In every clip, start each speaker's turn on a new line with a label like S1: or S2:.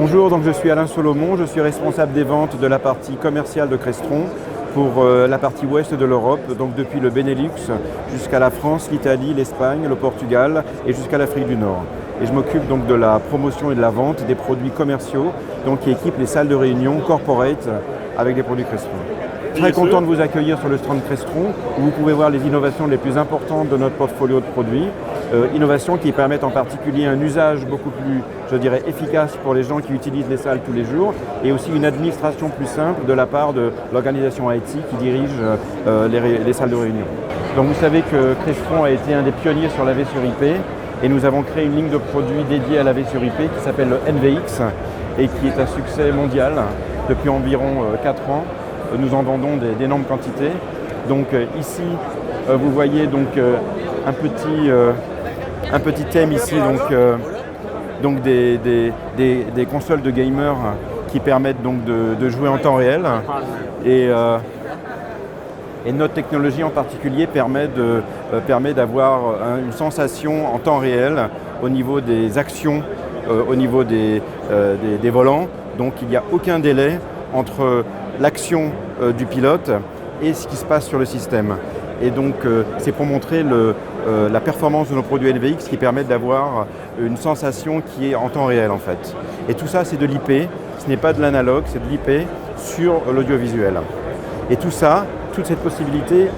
S1: Bonjour, donc je suis Alain Solomon, je suis responsable des ventes de la partie commerciale de Crestron pour la partie ouest de l'Europe, donc depuis le Benelux jusqu'à la France, l'Italie, l'Espagne, le Portugal et jusqu'à l'Afrique du Nord. Et je m'occupe donc de la promotion et de la vente des produits commerciaux donc qui équipent les salles de réunion corporate avec des produits Crestron. Très content de vous accueillir sur le stand Crestron où vous pouvez voir les innovations les plus importantes de notre portfolio de produits. Innovations qui permettent en particulier un usage beaucoup plus, je dirais, efficace pour les gens qui utilisent les salles tous les jours et aussi une administration plus simple de la part de l'organisation IT qui dirige les salles de réunion. Donc vous savez que Crestron a été un des pionniers sur l'AV sur IP et nous avons créé une ligne de produits dédiée à l'AV sur IP qui s'appelle le NVX et qui est un succès mondial depuis environ 4 ans. Nous en vendons d'énormes quantités. Donc ici, vous voyez donc un petit thème ici, donc des consoles de gamers qui permettent donc de jouer en temps réel. Et notre technologie en particulier permet d'avoir une sensation en temps réel au niveau des actions, au niveau des volants. Donc il n'y a aucun délai entre l'action du pilote et ce qui se passe sur le système. Et donc c'est pour montrer la performance de nos produits NVX qui permettent d'avoir une sensation qui est en temps réel en fait. Et tout ça c'est de l'IP, ce n'est pas de l'analogue, c'est de l'IP sur l'audiovisuel. Et tout ça, toute cette possibilité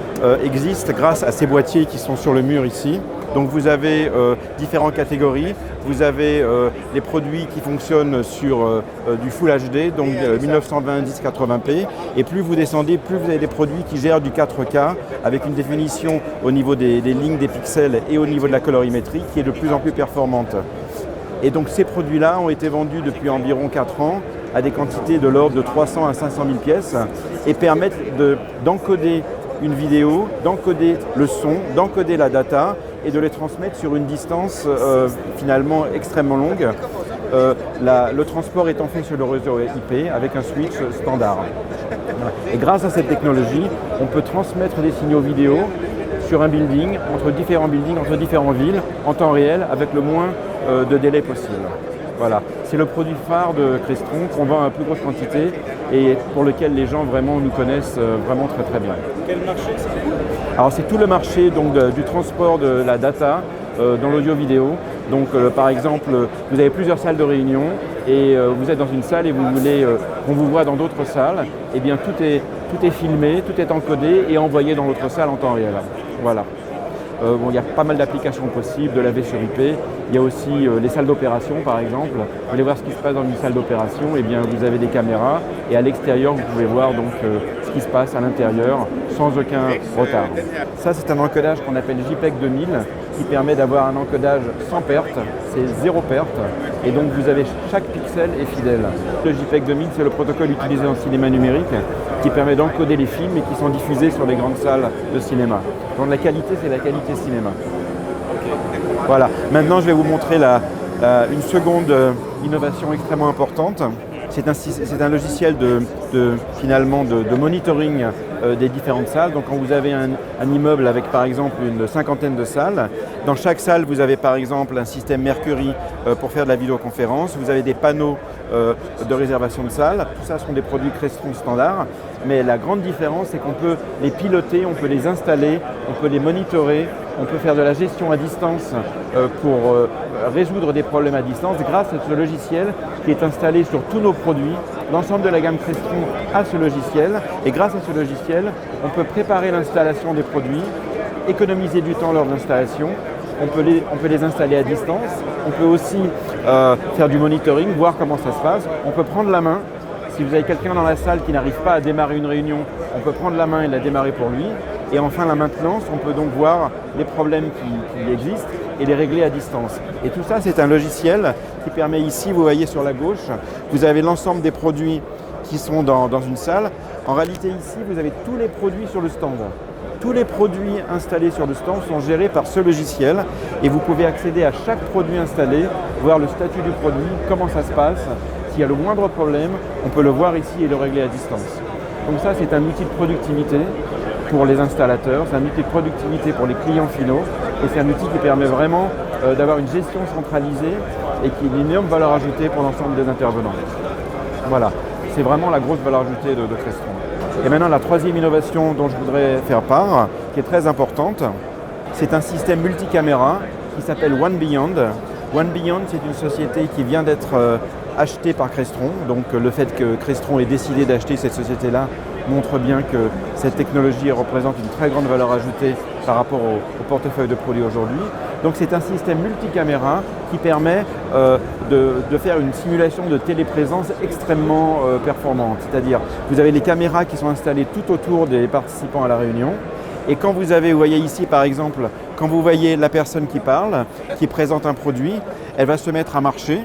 S1: existe grâce à ces boîtiers qui sont sur le mur ici. Donc vous avez différentes catégories, vous avez les produits qui fonctionnent sur du Full HD, donc 1920 1080p, et plus vous descendez, plus vous avez des produits qui gèrent du 4K avec une définition au niveau des lignes, des pixels et au niveau de la colorimétrie qui est de plus en plus performante. Et donc ces produits-là ont été vendus depuis environ 4 ans à des quantités de l'ordre de 300 à 500 000 pièces et permettent d'encoder une vidéo, d'encoder le son, d'encoder la data et de les transmettre sur une distance finalement extrêmement longue. Le transport étant fait sur le réseau IP avec un switch standard. Et grâce à cette technologie, on peut transmettre des signaux vidéo sur un building, entre différents buildings, entre différentes villes, en temps réel, avec le moins de délai possible. Voilà, c'est le produit phare de Crestron qu'on vend à plus grosse quantité et pour lequel les gens vraiment nous connaissent vraiment très très bien.
S2: Quel marché c'est ?
S1: Alors c'est tout le marché donc, du transport de la data dans l'audio-vidéo. Donc par exemple, vous avez plusieurs salles de réunion et vous êtes dans une salle et vous voulez qu'on vous voit dans d'autres salles. Eh bien tout est filmé, tout est encodé et envoyé dans l'autre salle en temps réel. Voilà. Il y a pas mal d'applications possibles, de l'AV sur IP. Il y a aussi les salles d'opération par exemple. Vous allez voir ce qui se passe dans une salle d'opération, eh bien vous avez des caméras et à l'extérieur vous pouvez voir donc ce qui se passe à l'intérieur sans aucun retard. Ça c'est un encodage qu'on appelle JPEG 2000 qui permet d'avoir un encodage sans perte, c'est zéro perte et donc vous avez chaque pixel est fidèle. Le JPEG 2000 c'est le protocole utilisé en cinéma numérique qui permet d'encoder les films et qui sont diffusés sur les grandes salles de cinéma. Donc la qualité c'est la qualité cinéma. Voilà, maintenant je vais vous montrer une seconde innovation extrêmement importante. C'est un logiciel de monitoring des différentes salles. Donc quand vous avez un immeuble avec par exemple une cinquantaine de salles, dans chaque salle vous avez par exemple un système Mercury pour faire de la vidéoconférence, vous avez des panneaux de réservation de salles, tout ça sont des produits Crestron standard, mais la grande différence c'est qu'on peut les piloter, on peut les installer, on peut les monitorer, on peut faire de la gestion à distance pour résoudre des problèmes à distance grâce à ce logiciel qui est installé sur tous nos produits. L'ensemble de la gamme Crestron a ce logiciel et grâce à ce logiciel, on peut préparer l'installation des produits, économiser du temps lors de l'installation, on peut les installer à distance, on peut aussi faire du monitoring, voir comment ça se passe, on peut prendre la main. Si vous avez quelqu'un dans la salle qui n'arrive pas à démarrer une réunion, on peut prendre la main et la démarrer pour lui. Et enfin la maintenance, on peut donc voir les problèmes qui existent et les régler à distance. Et tout ça, c'est un logiciel qui permet ici, vous voyez sur la gauche, vous avez l'ensemble des produits qui sont dans une salle. En réalité ici, vous avez tous les produits sur le stand. Tous les produits installés sur le stand sont gérés par ce logiciel et vous pouvez accéder à chaque produit installé, voir le statut du produit, comment ça se passe. S'il y a le moindre problème, on peut le voir ici et le régler à distance. Donc ça, c'est un outil de productivité pour les installateurs, c'est un outil de productivité pour les clients finaux et c'est un outil qui permet vraiment d'avoir une gestion centralisée et qui est une énorme valeur ajoutée pour l'ensemble des intervenants. Voilà, c'est vraiment la grosse valeur ajoutée de Crestron. Et maintenant, la troisième innovation dont je voudrais faire part, qui est très importante, c'est un système multicaméra qui s'appelle One Beyond. One Beyond, c'est une société qui vient d'être achetée par Crestron. Donc le fait que Crestron ait décidé d'acheter cette société-là montre bien que cette technologie représente une très grande valeur ajoutée par rapport au portefeuille de produits aujourd'hui. Donc c'est un système multicaméra qui permet de faire une simulation de téléprésence extrêmement performante. C'est-à-dire, vous avez les caméras qui sont installées tout autour des participants à la réunion. Et quand vous voyez ici par exemple, quand vous voyez la personne qui parle, qui présente un produit, elle va se mettre à marcher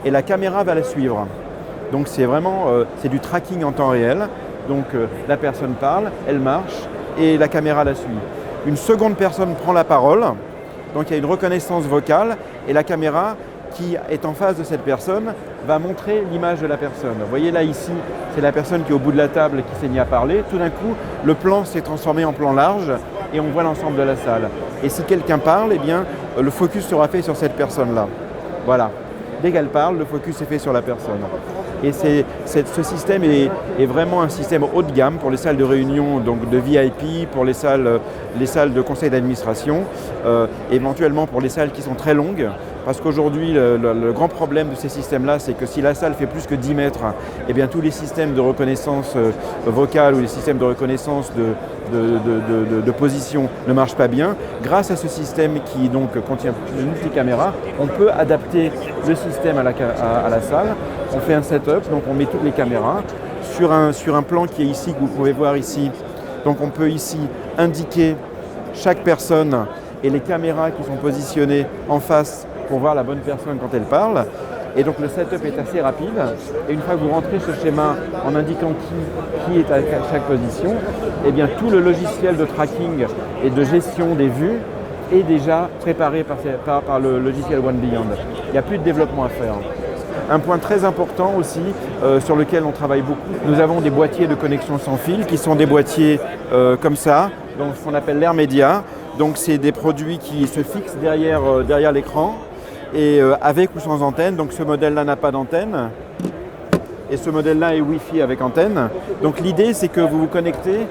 S1: et la caméra va la suivre. Donc c'est vraiment c'est du tracking en temps réel. Donc la personne parle, elle marche et la caméra la suit. Une seconde personne prend la parole, donc il y a une reconnaissance vocale et la caméra qui est en face de cette personne va montrer l'image de la personne. Vous voyez là ici, c'est la personne qui est au bout de la table et qui s'est mise à parler. Tout d'un coup, le plan s'est transformé en plan large et on voit l'ensemble de la salle. Et si quelqu'un parle, eh bien, le focus sera fait sur cette personne-là. Voilà. Dès qu'elle parle, le focus est fait sur la personne. Et ce système est vraiment un système haut de gamme pour les salles de réunion, donc de VIP, pour les salles de conseil d'administration, éventuellement pour les salles qui sont très longues. Parce qu'aujourd'hui, le grand problème de ces systèmes-là, c'est que si la salle fait plus que 10 mètres, eh bien, tous les systèmes de reconnaissance vocale ou les systèmes de reconnaissance de position ne marchent pas bien. Grâce à ce système qui donc contient une multicaméra, on peut adapter le système à la salle. On fait un setup, donc on met toutes les caméras sur un plan qui est ici, que vous pouvez voir ici. Donc on peut ici indiquer chaque personne et les caméras qui sont positionnées en face pour voir la bonne personne quand elle parle. Et donc le setup est assez rapide. Et une fois que vous rentrez ce schéma en indiquant qui est à chaque position, eh bien tout le logiciel de tracking et de gestion des vues est déjà préparé par le logiciel One Beyond. Il n'y a plus de développement à faire. Un point très important aussi, sur lequel on travaille beaucoup, nous avons des boîtiers de connexion sans fil qui sont des boîtiers comme ça, donc ce qu'on appelle l'Air Media. Donc c'est des produits qui se fixent derrière l'écran et avec ou sans antenne. Donc ce modèle-là n'a pas d'antenne et ce modèle-là est Wi-Fi avec antenne. Donc l'idée c'est que vous vous connectez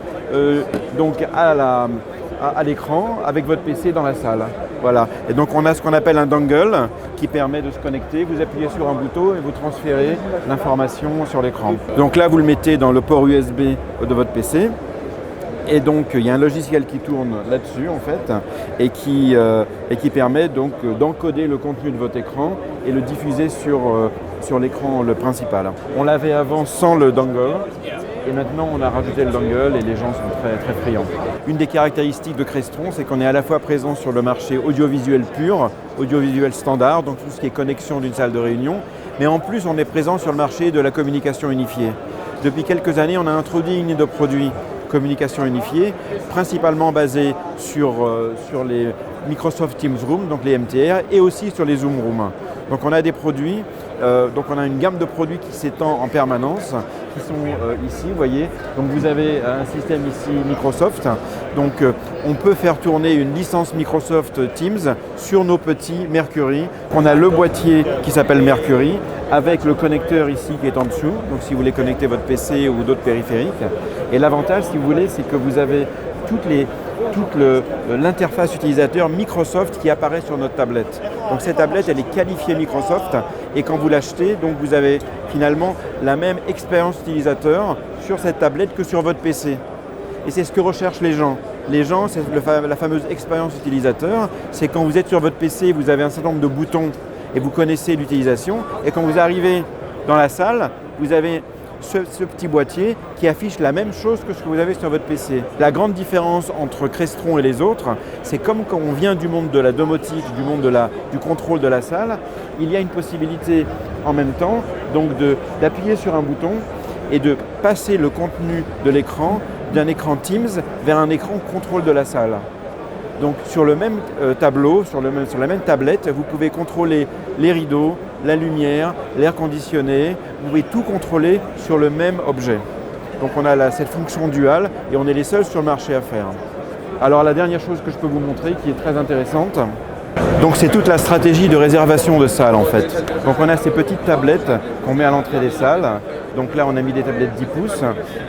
S1: donc à l'écran avec votre PC dans la salle. Voilà. Et donc on a ce qu'on appelle un dongle qui permet de se connecter. Vous appuyez sur un bouton et vous transférez l'information sur l'écran. Donc là vous le mettez dans le port USB de votre PC. Et donc il y a un logiciel qui tourne là-dessus en fait et qui permet donc d'encoder le contenu de votre écran et le diffuser sur l'écran le principal. On l'avait avant sans le dongle. Et maintenant, on a rajouté le dongle et les gens sont très, très friands. Une des caractéristiques de Crestron, c'est qu'on est à la fois présent sur le marché audiovisuel pur, audiovisuel standard, donc tout ce qui est connexion d'une salle de réunion, mais en plus, on est présent sur le marché de la communication unifiée. Depuis quelques années, on a introduit une ligne de produits communication unifiée, principalement basée sur les Microsoft Teams Rooms, donc les MTR, et aussi sur les Zoom Rooms. Donc on a des produits, donc on a une gamme de produits qui s'étend en permanence, qui sont ici, vous voyez. Donc vous avez un système ici Microsoft, donc on peut faire tourner une licence Microsoft Teams sur nos petits Mercury. On a le boîtier qui s'appelle Mercury, avec le connecteur ici qui est en dessous, donc si vous voulez connecter votre PC ou d'autres périphériques. Et l'avantage, si vous voulez, c'est que vous avez toute l'interface utilisateur Microsoft qui apparaît sur notre tablette. Donc cette tablette, elle est qualifiée Microsoft et quand vous l'achetez, donc vous avez finalement la même expérience utilisateur sur cette tablette que sur votre PC. Et c'est ce que recherchent les gens. Les gens, c'est la fameuse expérience utilisateur, c'est quand vous êtes sur votre PC, vous avez un certain nombre de boutons et vous connaissez l'utilisation. Et quand vous arrivez dans la salle, vous avez ce petit boîtier qui affiche la même chose que ce que vous avez sur votre PC. La grande différence entre Crestron et les autres, c'est comme quand on vient du monde de la domotique, du monde du contrôle de la salle, il y a une possibilité en même temps donc d'appuyer sur un bouton et de passer le contenu de l'écran d'un écran Teams vers un écran contrôle de la salle. Donc sur le même tableau, sur la même tablette, vous pouvez contrôler les rideaux, la lumière, l'air conditionné, vous pouvez tout contrôler sur le même objet. Donc on a cette fonction duale et on est les seuls sur le marché à faire. Alors la dernière chose que je peux vous montrer qui est très intéressante, Donc c'est toute la stratégie de réservation de salles en fait. Donc on a ces petites tablettes qu'on met à l'entrée des salles. Donc là on a mis des tablettes 10 pouces.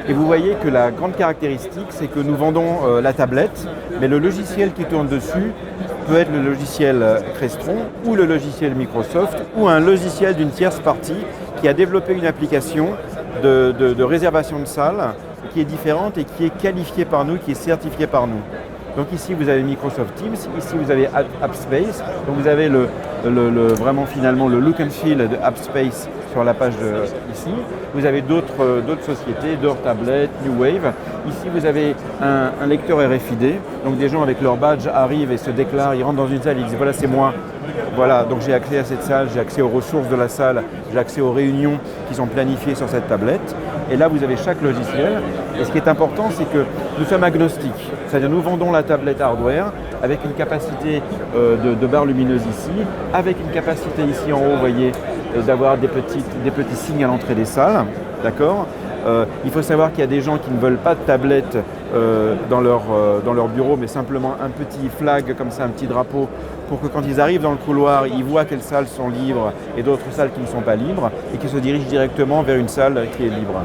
S1: Et vous voyez que la grande caractéristique c'est que nous vendons la tablette, mais le logiciel qui tourne dessus peut être le logiciel Crestron ou le logiciel Microsoft ou un logiciel d'une tierce partie qui a développé une application de réservation de salles qui est différente et qui est qualifiée par nous, qui est certifiée par nous. Donc ici vous avez Microsoft Teams, ici vous avez AppSpace, donc vous avez vraiment finalement le look and feel de AppSpace sur la page ici. Vous avez d'autres sociétés, Door Tablet, New Wave. Ici vous avez un lecteur RFID, donc des gens avec leur badge arrivent et se déclarent, ils rentrent dans une salle, ils disent voilà c'est moi. Voilà, donc j'ai accès à cette salle, j'ai accès aux ressources de la salle, j'ai accès aux réunions qui sont planifiées sur cette tablette. Et là, vous avez chaque logiciel. Et ce qui est important, c'est que nous sommes agnostiques. C'est-à-dire nous vendons la tablette hardware avec une capacité de barre lumineuse ici, avec une capacité ici en haut, vous voyez, d'avoir des petits signes à l'entrée des salles. D'accord ? Il faut savoir qu'il y a des gens qui ne veulent pas de tablette dans leur bureau, mais simplement un petit flag comme ça, un petit drapeau, pour que quand ils arrivent dans le couloir, ils voient quelles salles sont libres et d'autres salles qui ne sont pas libres et qu'ils se dirigent directement vers une salle qui est libre.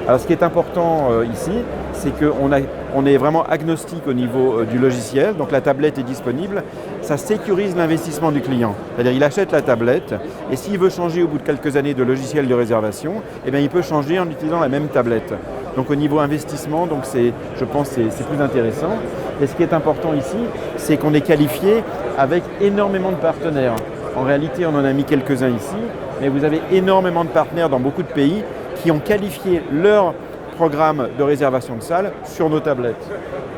S1: Alors ce qui est important ici, c'est qu'on est vraiment agnostique au niveau du logiciel, donc la tablette est disponible, ça sécurise l'investissement du client. C'est-à-dire il achète la tablette et s'il veut changer au bout de quelques années de logiciel de réservation, eh bien, il peut changer en utilisant la même tablette. Donc au niveau investissement, donc je pense que c'est plus intéressant. Et ce qui est important ici, c'est qu'on est qualifié avec énormément de partenaires. En réalité, on en a mis quelques-uns ici, mais vous avez énormément de partenaires dans beaucoup de pays qui ont qualifié leur programme de réservation de salles sur nos tablettes.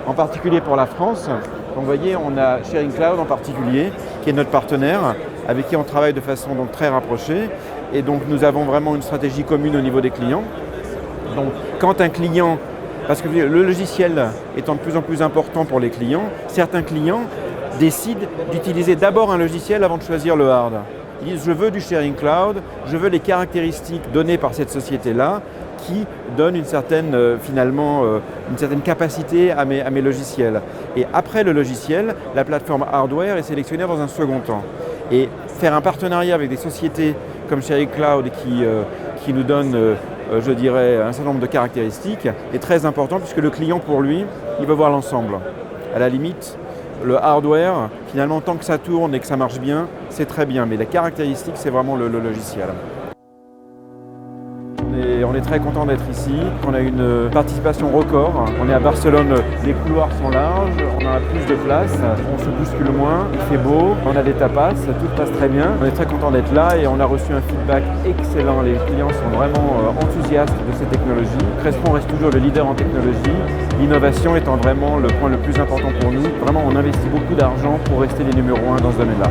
S1: En particulier pour la France, donc vous voyez, on a Sharing Cloud en particulier, qui est notre partenaire, avec qui on travaille de façon donc très rapprochée. Et donc nous avons vraiment une stratégie commune au niveau des clients. Donc quand un client, parce que le logiciel étant de plus en plus important pour les clients, certains clients décident d'utiliser d'abord un logiciel avant de choisir le hard. Ils disent je veux du Sharing Cloud, je veux les caractéristiques données par cette société-là qui donnent une certaine capacité à mes logiciels. Et après le logiciel, la plateforme hardware est sélectionnée dans un second temps. Et faire un partenariat avec des sociétés comme Sharing Cloud qui nous donnent je dirais, un certain nombre de caractéristiques est très important puisque le client, pour lui, il veut voir l'ensemble. À la limite, le hardware, finalement, tant que ça tourne et que ça marche bien, c'est très bien. Mais la caractéristique, c'est vraiment le logiciel. On est très content d'être ici. On a une participation record. On est à Barcelone, les couloirs sont larges, on a plus de place, on se bouscule moins, il fait beau, on a des tapas, tout passe très bien. On est très content d'être là et on a reçu un feedback excellent. Les clients sont vraiment enthousiastes de ces technologies. Crestron reste toujours le leader en technologie, l'innovation étant vraiment le point le plus important pour nous. Vraiment, on investit beaucoup d'argent pour rester les numéros 1 dans ce domaine-là.